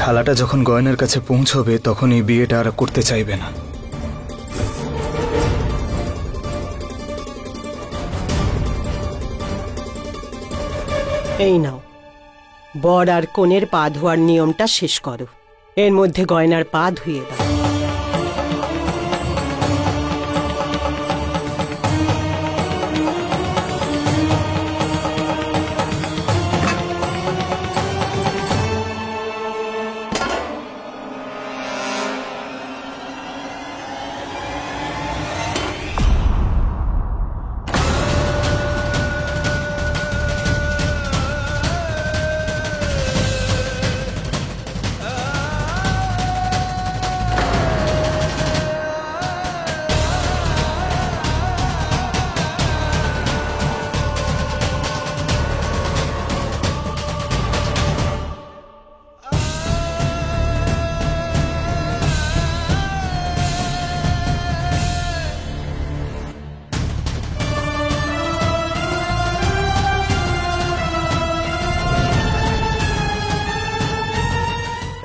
থালাটা যখন গয়নার কাছে পৌঁছবে তখন এই বিয়েটা আর করতে চাইবে না। এই নাও, বর আর কনের পা ধোয়ার নিয়মটা শেষ করো। এর মধ্যে গয়নার পা ধুয়ে দাও।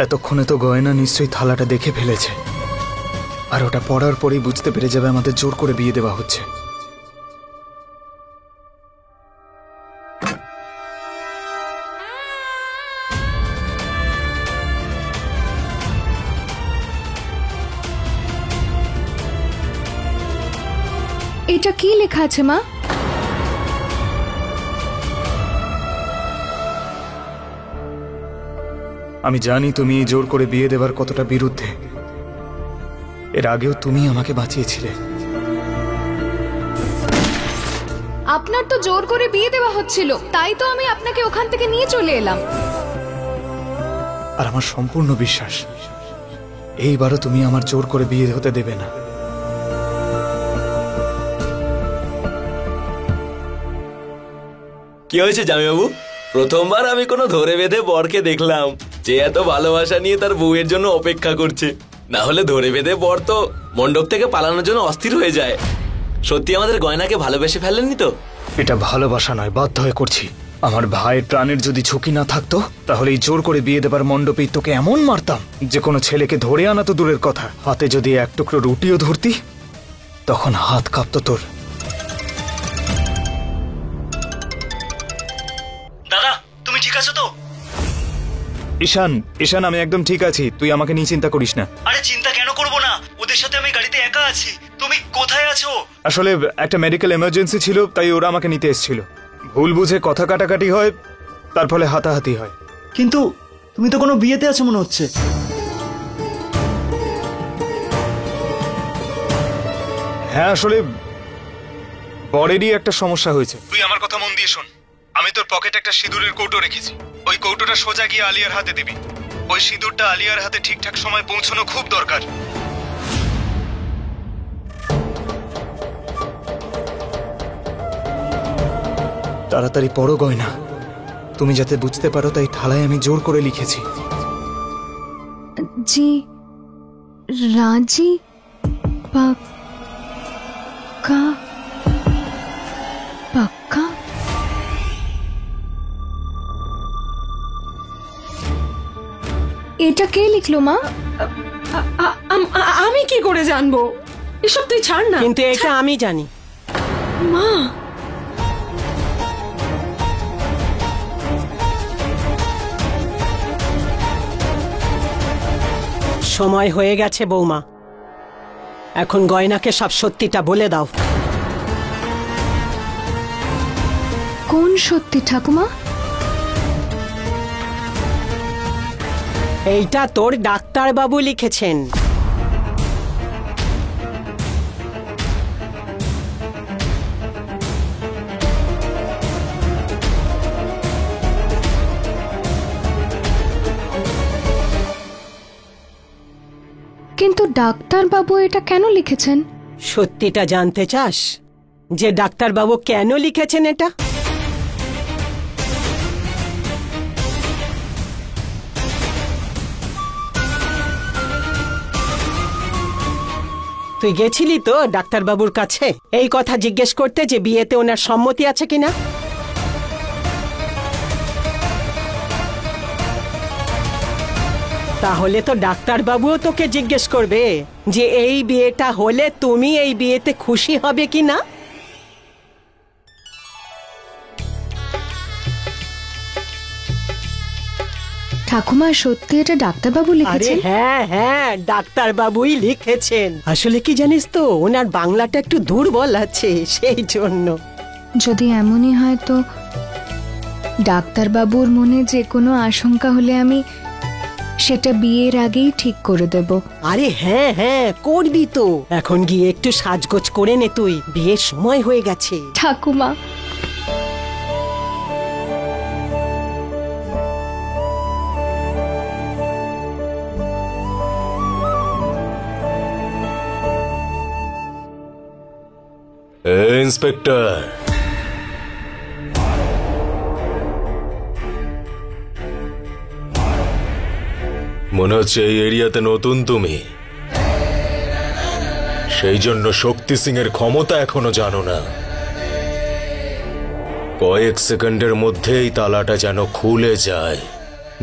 এতক্ষণে তো গয়না নিশ্চয়ই থালাটা দেখে ফেলেছে, আর ওটা পড়ার পরেই বুঝতে পেরে যাবে আমাদের জোর করে বিয়ে দেওয়া হচ্ছে। এটা কি লেখা আছে মা? আমি জানি তুমি এই জোর করে বিয়ে দেবার কতটা বিরুদ্ধে। এর আগেও তুমি আমাকে বাঁচিয়েছিলে। আপনার তো জোর করে বিয়ে দেওয়া হচ্ছিল, তাই তো আমি আপনাকে ওখান থেকে নিয়ে চলে এলাম। আর আমার সম্পূর্ণ বিশ্বাস এইবারও তুমি আমার জোর করে বিয়ে হতে দেবে না। কি হয়েছে জামাইবাবু? প্রথমবার আমি কোনো ধরে বেঁধে বরকে দেখলাম যে এত ভালোবাসা নিয়ে তার বউয়ের জন্য অপেক্ষা করছে। না হলে ধরে বেঁধে বর তো মণ্ডপ থেকে পালানোর জন্য অস্থির হয়ে যায়। সত্যি আমাদের গয়নাকে ভালোবেসে ফেলেননি তো? এটা ভালোবাসা নয়, বাধ্য হয়ে করছি। আমার ভাইয়ের প্রাণের যদি ঝুঁকি না থাকতো তাহলে এই জোর করে বিয়ে দেবার মণ্ডপেই তোকে এমন মারতাম যে কোনো ছেলেকে ধরে আনা তো দূরের কথা, হাতে যদি এক টুকরো রুটিও ধরতি তখন হাত কাঁপতো তোর। দাদা, তুমি ঠিক আছো তো? ঈশান, ঈশান, আমি একদম ঠিক আছি, তুই আমাকে নিয়ে চিন্তা করিস না। আরে চিন্তা কেন করব না, ওদের সাথে আমি গাড়িতে একা আছি। তুমি কোথায় আছো? আসলে একটা মেডিকেল এমার্জেন্সি ছিল, তাই ওরা আমাকে নিতে এসেছিল। ভুল বুঝে কথা কাটাকাটি হয়, তার ফলে হাতাহাতি হয়। কিন্তু তুমি তো কোনো বিয়েতে আছো মনে হচ্ছে। হ্যাঁ, আসলে বরেরই একটা সমস্যা হয়েছে। তুই আমার কথা মন দিয়ে শোন। আমি তোর পকেটে একটা সিঁদুরের কৌটো রেখেছি, ওই কৌটোটা সোজা গিয়ে আলিয়ার হাতে দিবি। ওই সিঁদুরটা আলিয়ার হাতে ঠিকঠাক সময় পৌঁছানো খুব দরকার। তাড়াতাড়ি পড়ো গয়না, তুমি যাতে বুঝতে পারো তাই থালায় আমি জোর করে লিখেছি। জি রাজি পাক্কা পাক্কা। এটা কে লিখলো মা? আমি কি করে জানবো? এসব তুই ছাড় না। কিন্তু এটা আমি জানি। মা, সময় হয়ে গেছে বৌমা, এখন গয়নাকে সব সত্যিটা বলে দাও। কোন সত্যি ঠাকুমা? এইটা তোর ডাক্তারবাবু লিখেছেন। কিন্তু ডাক্তারবাবু এটা কেন লিখেছেন? সত্যিটা জানতে চাস যে ডাক্তারবাবু কেন লিখেছেন এটা? তুই গেছিলি তো ডাক্তারবাবুর কাছে এই কথা জিজ্ঞেস করতে যে বিয়েতে ওনার সম্মতি আছে কিনা? তাহলে তো ডাক্তার বাবুও তোকে জিজ্ঞেস করবে যে এই বিয়েটা হলে তুমি এই বিয়েতে খুশি হবে কি না। ঠাকুমা সত্যি এটা ডাক্তারবাবু আরে লিখেছেন? হ্যাঁ হ্যাঁ, ডাক্তার বাবুই লিখেছেন। আসলে কি জানিস তো, ওনার বাংলাটা একটু দুর্বল আছে, সেই জন্য। যদি এমনই হয় তো ডাক্তারবাবুর মনে যে কোনো আশঙ্কা হলে আমি সেটা বিয়ের আগেই ঠিক করে দেব। আরে হ্যাঁ হ্যাঁ, করবি তো। এখন গিয়ে একটু সাজগোজ করে নে, তুই বিয়ের সময় হয়ে গেছে। ঠাকুমা, ইন্সপেক্টর, মনে হচ্ছে এই এরিয়াতে নতুন তুমি, সেই জন্য শক্তি সিং এর ক্ষমতা এখনো জানো না। কয়েক সেকেন্ডের মধ্যেই তালাটা যেন খুলে যায়,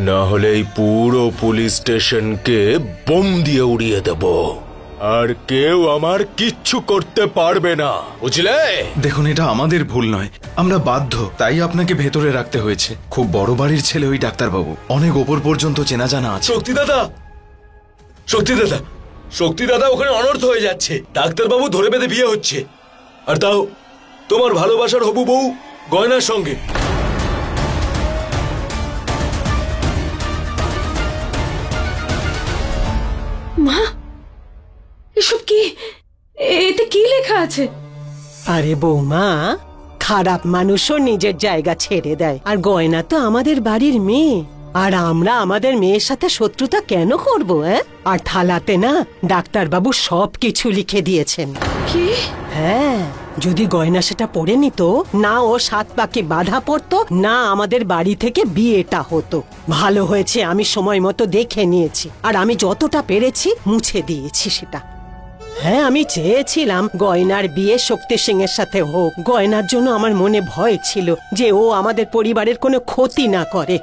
না হলে এই পুরো পুলিশ স্টেশনকে বোম দিয়ে উড়িয়ে দেব, আর কেউ আমার কিচ্ছু করতে পারবে না, বুঝলে? দেখুন, এটা আমাদের ভুল নয়, আমরা বাধ্য, তাই আপনাকে ভেতরে রাখতে হয়েছে। খুব বড় বাড়ির ছেলে ওই ডাক্তারবাবু, অনেক ওপর পর্যন্ত চেনা জানা আছে। শক্তি দাদা, শক্তি দাদা, শক্তি দাদা ওখানে অনর্থ হয়ে যাচ্ছে। ডাক্তারবাবু ধরে বেঁধে বিয়ে হচ্ছে, আর তাও তোমার ভালোবাসার হবু বউ গয়নার সঙ্গে। মা, এসব কি? এতে কি লেখা আছে? আরে বৌমা, খারাপ মানুষও নিজের জায়গা ছেড়ে দেয়, আর গয়না তো আমাদের বাড়ির মেয়ে, আর আমরা আমাদের মেয়ের সাথে শত্রুতা কেন করব? আর থালাতে না ডাক্তারবাবু সব কিছু লিখে দিয়েছেন। কি? হ্যাঁ, যদি গয়না সেটা পরে নিত না, ও 7 পাকে বাধা পড়তো না, আমাদের বাড়ি থেকে বিয়েটা হতো। ভালো হয়েছে আমি সময় মতো দেখে নিয়েছি, আর আমি যতটা পেরেছি মুছে দিয়েছি সেটা। হ্যাঁ, আমি চেয়েছিলাম গয়নার বিয়ে শক্তি সিং এর সাথে হোক। গয়নার জন্য আমার মনে ভয় ছিল যে ও আমাদের পরিবারের কোনো ক্ষতি না করে।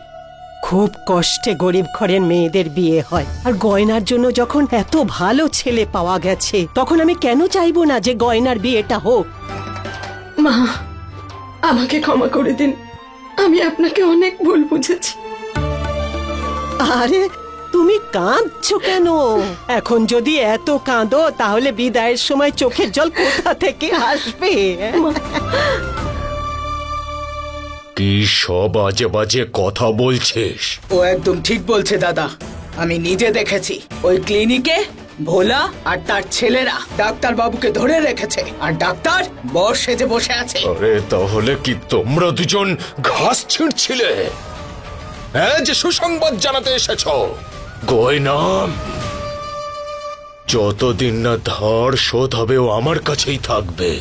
খুব কষ্টে গরিব ঘরের মেয়েদের বিয়ে হয়, আর গয়নার জন্য যখন এত ভালো ছেলে পাওয়া গেছে, তখন আমি কেন চাইবো না যে গয়নার বিয়েটা হোক? মা, আমাকে ক্ষমা করে দিন, আমি আপনাকে অনেক ভুল বুঝেছি। আরে তুমি কাঁদছো কেন? এখন যদি এত কাঁদো তাহলে বিদায়ের সময় চোখের জল কোথা থেকে আসবে? কি সব আজে বাজে কথা বলছিস? ও একদম ঠিক বলছে দাদা, আমি নিজে দেখেছি। ওই ক্লিনিকে ভোলা আর তার ছেলেরা ডাক্তার বাবুকে ধরে রেখেছে, আর ডাক্তার বর সেজে বসে আছে। আরে তাহলে কি তোমরা দুজন ঘাস ছিঁড়ছিলে? হ্যাঁ, যে সুসংবাদ জানাতে এসেছ? গয়না যতদিন না ধার শোধ হবে ও আমার কাছেই থাকবে।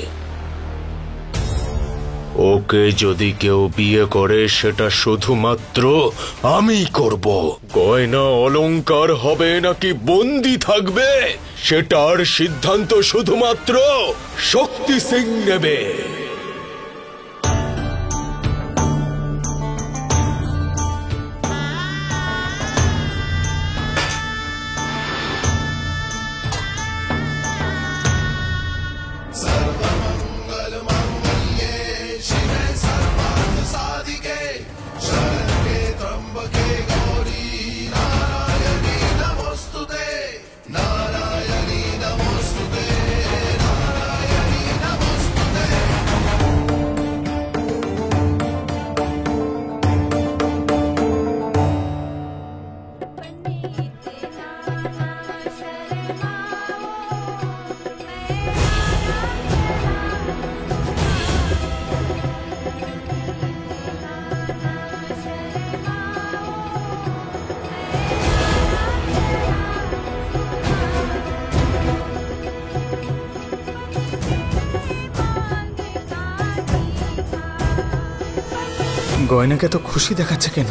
ওকে যদি কেউ বিয়ে করে সেটা শুধুমাত্র আমি করব। গয়না অলংকার হবে নাকি বন্দি থাকবে সেটার সিদ্ধান্ত শুধুমাত্র শক্তি সিং নেবে। গয়নাকে তো খুশি দেখাচ্ছে কেন?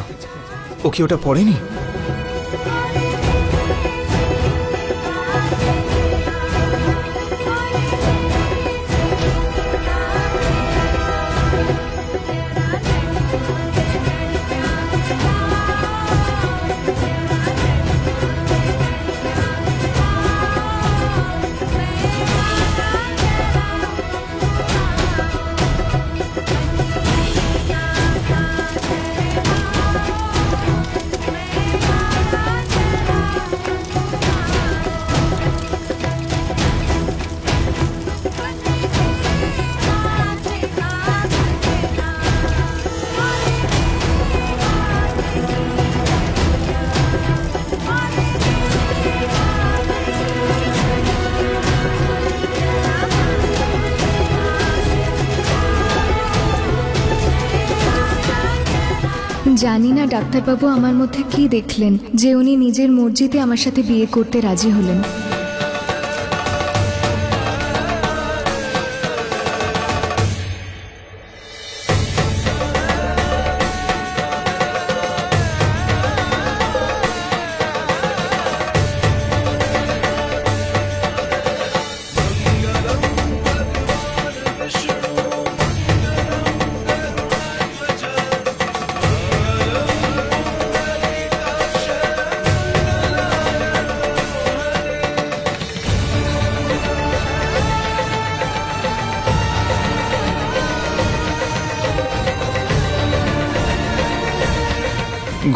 ও কি ওটা পড়েনি? জানি না ডাক্তারবাবু আমার মধ্যে কি দেখলেন যে উনি নিজের মর্জিতে আমার সাথে বিয়ে করতে রাজি হলেন।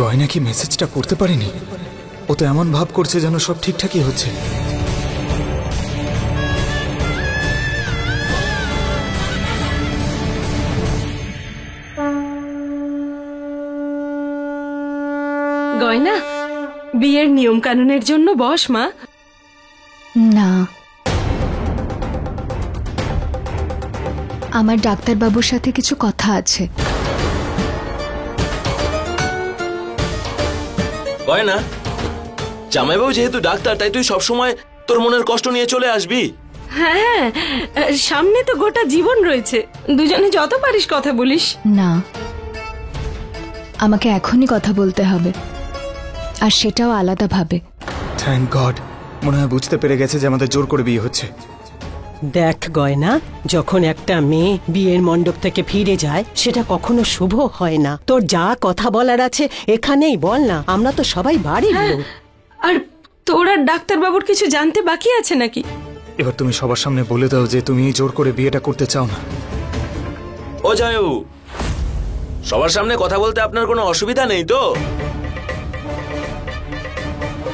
গয়না কি মেসেজটা পড়তে পারেনি? ও তো এমন ভাব করছে যেন সব ঠিকঠাকই হচ্ছে। গয়না, বিয়ের নিয়ম কানুনের জন্য বস মা। না, আমার ডাক্তারবাবুর সাথে কিছু কথা আছে। গয়না, জামাইবাবু যেহেতু ডাক্তার তাই তুই সবসময় তোর মনের কষ্ট নিয়ে চলে আসবি। হ্যাঁ, সামনে তো গোটা জীবন রয়েছে, দুজনে যত পারিস কথা বলিস। না, আমাকে এখনই কথা বলতে হবে, আর সেটাও আলাদাভাবে। থ্যাংক গড, মনে হয় বুঝতে পেরে গেছে যে আমাদের জোর করে বিয়ে হচ্ছে। দেখ গয়না, যখন একটা মেয়ে বিয়ের মণ্ডপ থেকে ফিরে যায় সেটা কখনো শুভ হয় না। তোর যা কথা বলার আছে এখানেই বল না, আমরা তো সবাই বাড়ির লোক। আর তোর আর ডাক্তারবাবুর কিছু জানতে বাকি আছে নাকি? এবার তুমি সবার সামনে বলে দাও যে তুমি জোর করে বিয়েটা করতে চাও না। ও জামাইবাবু, সবার সামনে কথা বলতে আপনার কোনো অসুবিধা নেই তো?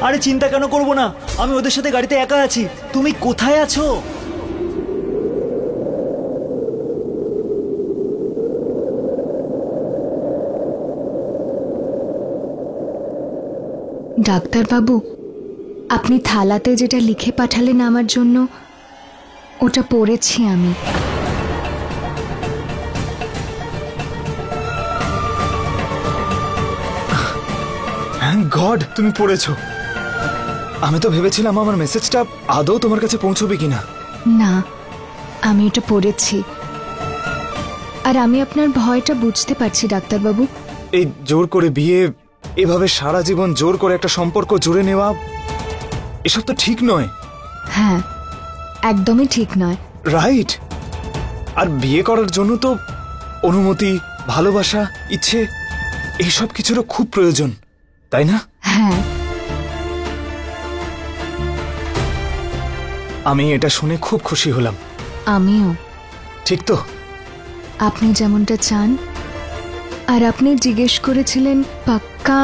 আরে চিন্তা কেন করব না, আমি ওদের সাথে গাড়িতে একা আছি। তুমি কোথায় আছো? ডাক্তারবাবু, আপনি থালাতে যেটা লিখে পাঠালেন আমার জন্য, ওটা পড়েছি আমি। থ্যাংক গড তুমি পড়েছো। আমি তো ভেবেছিলাম আমার মেসেজটা আদৌ তোমার কাছে পৌঁছবে কিনা। না, আমি এটা পড়েছি, আর আমি আপনার ভয়টা বুঝতে পারছি ডাক্তারবাবু। এই জোর করে বিয়ে, এভাবে সারা জীবন জোর করে একটা সম্পর্ক জুড়ে নেওয়া, এসব তো ঠিক নয়। হ্যাঁ, একদমই ঠিক নয়। রাইট। আর বিয়ে করার জন্য তো অনুমতি, ভালোবাসা, ইচ্ছে এইসব কিছুরও খুব প্রয়োজন, তাই না? হ্যাঁ। আমি এটা শুনে খুব খুশি হলাম। আমিও। ঠিক তো? আপনি যেমনটা চান। আর আপনি জিজ্ঞেস করেছিলেন পাক্কা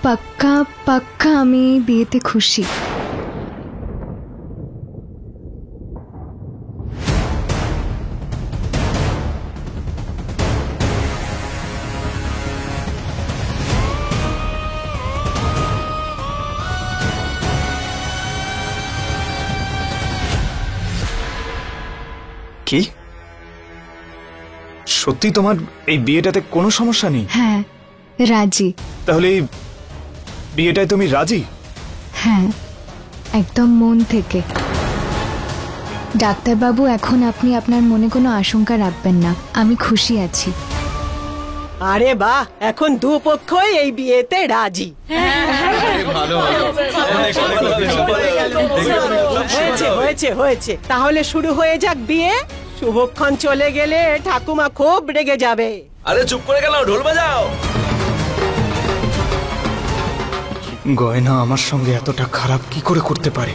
পাক্কা পাক্কা আমি বিয়েতে খুশি। কি সত্যি তোমার এই বিয়েটাতে কোনো সমস্যা নেই? হ্যাঁ, রাজি। তাহলে এই বিয়েটায় তুমি রাজি? হ্যাঁ, একদম মন থেকে। ডাক্তারবাবু, এখন আপনি আপনার মনে কোনো আশঙ্কা রাখবেন না, আমি খুশি আছি। আরে বাহ, এখন দুপক্ষই এই বিয়েতে রাজি। হয়েছে হয়েছে হয়েছে, তাহলে শুরু হয়ে যাক বিয়ে। শুভক্ষণ চলে গেলে ঠাকুমা খুব রেগে যাবে। আরে চুপ করে গেল, ঢোল বাজাও। গয়না আমার সঙ্গে এতটা খারাপ কি করে করতে পারে?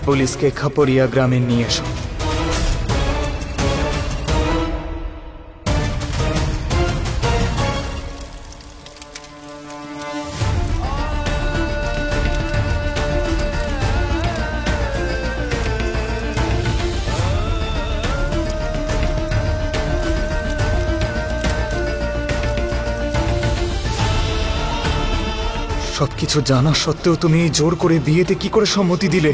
পুলিশকে খাপড়িয়া গ্রামে নিয়ে এসো। সবকিছু জানা সত্ত্বেও তুমি এই জোর করে বিয়েতে কি করে সম্মতি দিলে?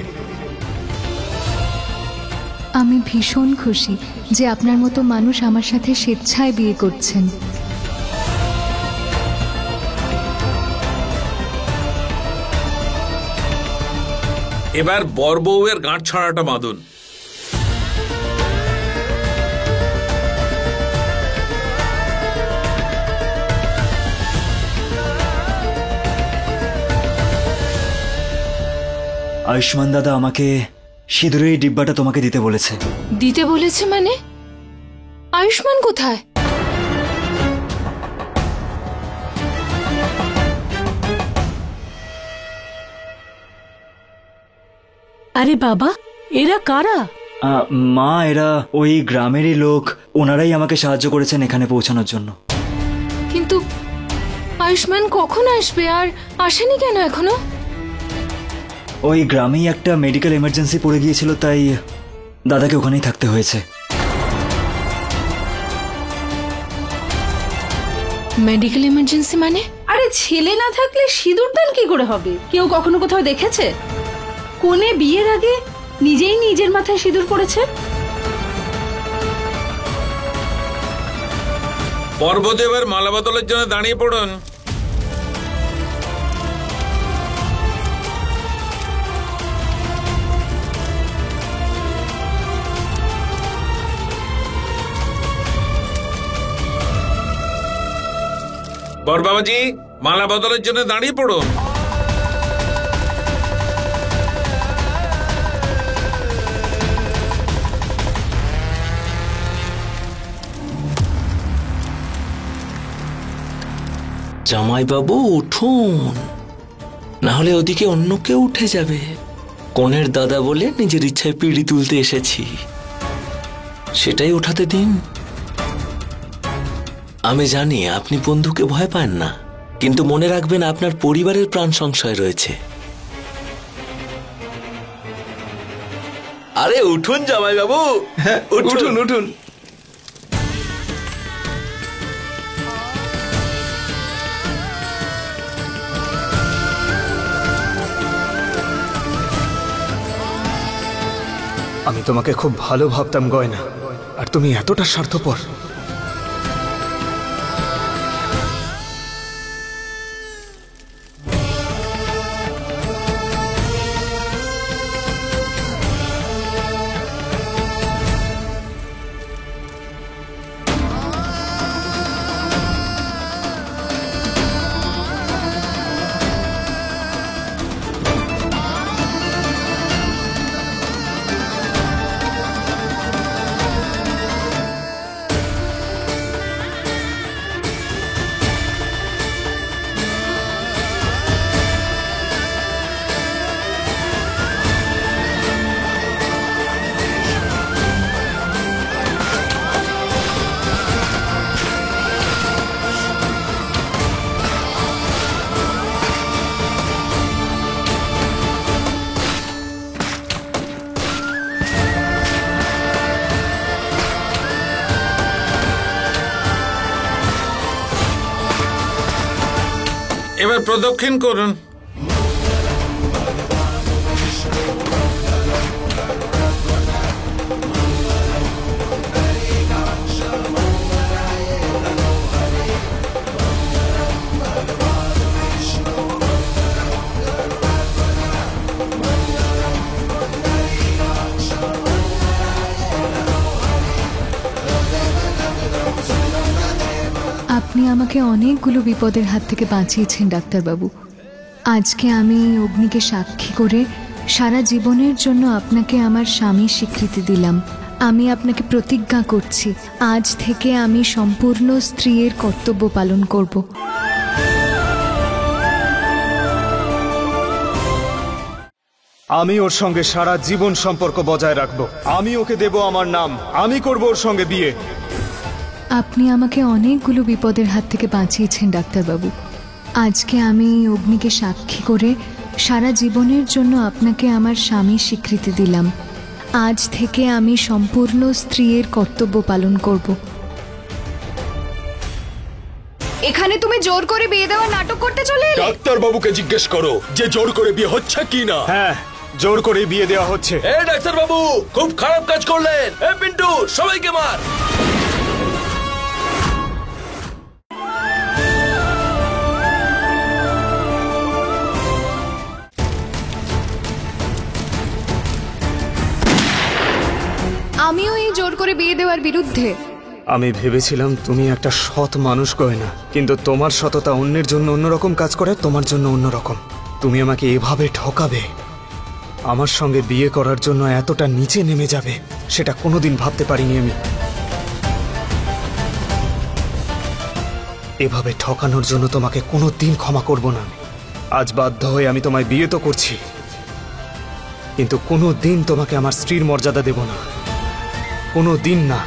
আমি ভীষণ খুশি যে আপনার মতো মানুষ আমার সাথে স্বেচ্ছায় বিয়ে করছেন। এবার বর বউয়ের গাঁট ছড়াটা বাঁধুন। আয়ুষ্মান দাদা আমাকে সিঁদুরের এই ডিব্বাটা তোমাকে দিতে বলেছে। দিতে বলেছে মানে? আয়ুষ্মান কোথায়? আরে বাবা, এরা কারা? মা, এরা ওই গ্রামেরই লোক। ওনারাই আমাকে সাহায্য করেছেন এখানে পৌঁছানোর জন্য। কিন্তু আয়ুষ্মান কখন আসবে আর আসেনি কেন এখনো? ওই গ্রামেই একটা মেডিকেল এমার্জেন্সি পড়ে গিয়েছিল, তাই দাদাকে ওখানেই থাকতে হয়েছে। মেডিকেল এমার্জেন্সি মানে? আরে ছেলে না থাকলে সিঁদুর দান কি করে হবে? কেউ কখনো কোথাও দেখেছে কোনে বিয়ের আগে নিজেই নিজের মাথায় সিঁদুর পড়েছে? পর্বদেবের মালা বদলের জন্য দাঁড়িয়ে পড়ুন। বর বাবাজি, মালা বদলের জন্য দাঁড়িয়ে পড়ুন। জামাইবাবু উঠুন, না হলে ওদিকে অন্য কেউ উঠে যাবে। কনের দাদা বলে নিজের ইচ্ছায় পিঁড়ি তুলতে এসেছি, সেটাই উঠাতে দিন। আমি জানি আপনি বন্ধুকে ভয় পান না, কিন্তু মনে রাখবেন আপনার পরিবারের প্রাণ সংশয় রয়েছে। আরে উঠুন জামাইবাবু, উঠুন উঠুন। আমি তোমাকে খুব ভালো ভাবতাম গয়না, আর তুমি এতটা স্বার্থপর। এবার প্রদক্ষিণ করুন। আপনি আমাকে অনেকগুলো বিপদের হাত থেকে বাঁচিয়েছেন ডাক্তারবাবু। আজকে আমি অগ্নিকে সাক্ষী করে সারা জীবনের জন্য আপনাকে আমার স্বামীর স্বীকৃতি দিলাম। আমি আপনাকে প্রতিজ্ঞা করছি, আজ থেকে আমি সম্পূর্ণ স্ত্রীর কর্তব্য পালন করব। আমি ওর সঙ্গে সারা জীবন সম্পর্ক বজায় রাখবো। আমি ওকে দেব আমার নাম, আমি করব ওর সঙ্গে বিয়ে। আপনি আমাকে অনেকগুলো বিপদের হাত থেকে বাঁচিয়েছেন ডাক্তারবাবু। আজকে আমি অগ্নিকে সাক্ষী করে সারা জীবনের জন্য আপনাকে আমার স্বামীর স্বীকৃতি দিলাম। আজ থেকে আমি সম্পূর্ণ স্ত্রীর কর্তব্য পালন করব। এখানে তুমি জোর করে বিয়ে দেওয়ার নাটক করতে চলে এলে? ডাক্তার বাবুকে জিজ্ঞেস করো যে জোর করে বিয়ে হচ্ছে কি না। হ্যাঁ, জোর করে বিয়ে দেওয়া হচ্ছে। এ ডাক্তার বাবু, খুব খারাপ কাজ করলেন। এ পিন্টু, সবাইকে মার। আমিও এই জোর করে বিয়ে দেওয়ার বিরুদ্ধে। আমি ভেবেছিলাম তুমি একটা সৎ মানুষ গয়না, কিন্তু তোমার সততা অন্যের জন্য অন্যরকম কাজ করে, তোমার জন্য অন্যরকম। তুমি আমাকে এভাবে ঠকাবে, আমার সঙ্গে বিয়ে করার জন্য এতটা নিচে নেমে যাবে, সেটা কোনোদিন ভাবতে পারিনি আমি। এভাবে ঠকানোর জন্য তোমাকে কোনোদিন ক্ষমা করব না আমি। আজ বাধ্য হয়ে আমি তোমায় বিয়ে তো করছি, কিন্তু কোনোদিন তোমাকে আমার স্ত্রীর মর্যাদা দেব না, কোনোদিন না।